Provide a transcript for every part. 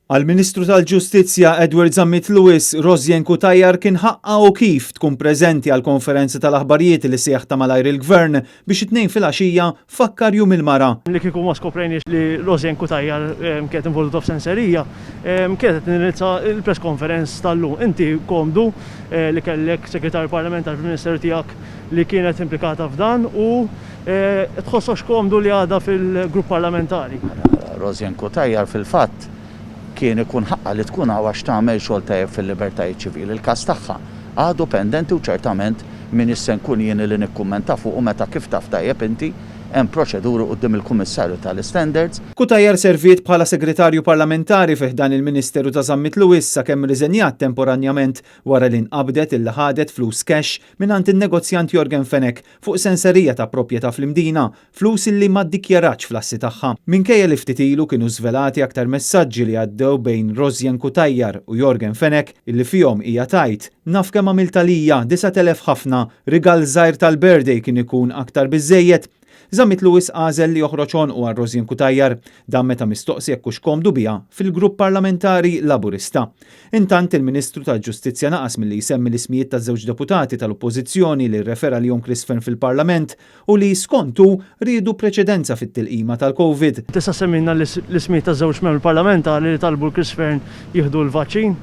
Għal-Ministru tal-Ġustizzja Edward Zammit Lewis, Rosjen Cutajar kien ħaqqa u kif tkun preżenti għall-konferenza tal-aħbarijiet li sejħ ta' malajr il-Gvern biex it-tnejn fil-għaxija fakkar jum il-mara. Li kieku ma skoprejniex li Rosjen Cutajar kienet involuta f'senserija, kienet ninizza il-press conference tal-lum. Inti komdu li kellek segretarju parlamentari fil-Ministeru tiegħek li kienet implikata f'dan u tħossox komdu li għadha fil-grupp parlamentari. Rosjen Cutajar fil-fatt kien ikun ħaqqa li tkun għax tagħmel xogħol tajjeb fil-libertajiet ċivili. Il-każ tagħha għadu pendenti u ċertament min issa nkun jien li nikkummenta fuq u meta kif taf tajjeb inti hemm proċeduri quddiem il-Kummissarju tal-Standards. Cutajar serviet bħala segretarju parlamentari fih dan il-Ministeru ta' Zammit Lewis sakemm riżenjat temporanjament wara li nqabdet illi ħadet flus cash mingħand in-negozjant Jorgen Fenek fuq senserija ta' proprjetà fl-Imdina, flus illi ma ddikjarax fl-assi tagħha. Minkejja li ftit ilu kienu żvelati aktar messaġġi li għaddew bejn Rosjen Cutajar u Jorgen Fenek illi fihom hija tajt naf kemm għamilta lija 9,000 ħafna, rigal żgħir tal-birthday kien ikun aktar biżejjed. Zammit Lewis għażel li joħroġ u għal Rosjen Cutajar dan meta mistoqsi jekk hux komdu biha fil-grupp parlamentari Laburista. Intant il-Ministru tal-Ġustizzja naqas milli jsemmi l-ismijiet taż-żewġ deputati tal-Oppożizzjoni li rrefera lihom Chris Fern fil-Parlament u li skontu riedu preċedenza fit-tilqima tal-COVID. Tista' semmilna l-ismijiet taż-żewġ membri parlamentari li talbu Chris Fern jieħdu l-vaċċin?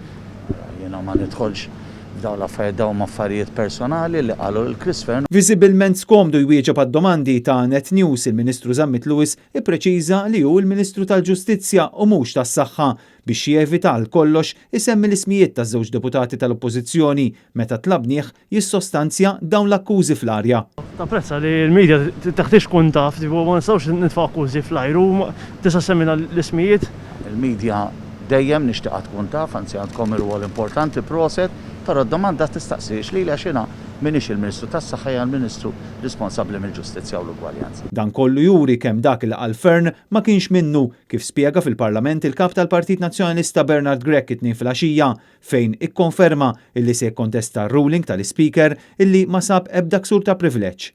Jiena ma nidħolx daw l-affarijiet daw affarijiet personali li qalu l-Chris Fern. Viżibilment skomdu jwieġeb għad-domandi ta' Net News il-Ministru Zammit Lewis ippreċiża li hu l-Ministru tal-Ġustizzja u mhux tas-Saħħa biex jevita għal kollox isemmi l-ismijiet taż-żewġ deputati tal-Oppożizzjoni meta tlabnieh jissostanzja dawn l-akkużi fl-arja. Tapprezza li l-medja taħtix kun taf, ma nistgħux nitfgħu akkużi fl-ajru, tista' semmina l-ismijiet? Il-medja dejjem nixtieq tkun taf, anzi għandkom ir-rwol importanti proset, però d-domanda tistaqsix li għaxina minix il-Ministru tas-Saħħa hija l-Ministru responsabbli mill-Ġustizzja u l-Ugwaljanza. Dan kollu juri kemm dak il qal Fern ma kienx minnu kif spjega fil-Parlament il-kap tal-Partit Nazzjonalista Bernard Grech it-tnejn fil-għaxija fejn ikkonferma illi se jkontesta r-ruling tal-Speaker illi ma sab ebda ksur ta' privileġġ.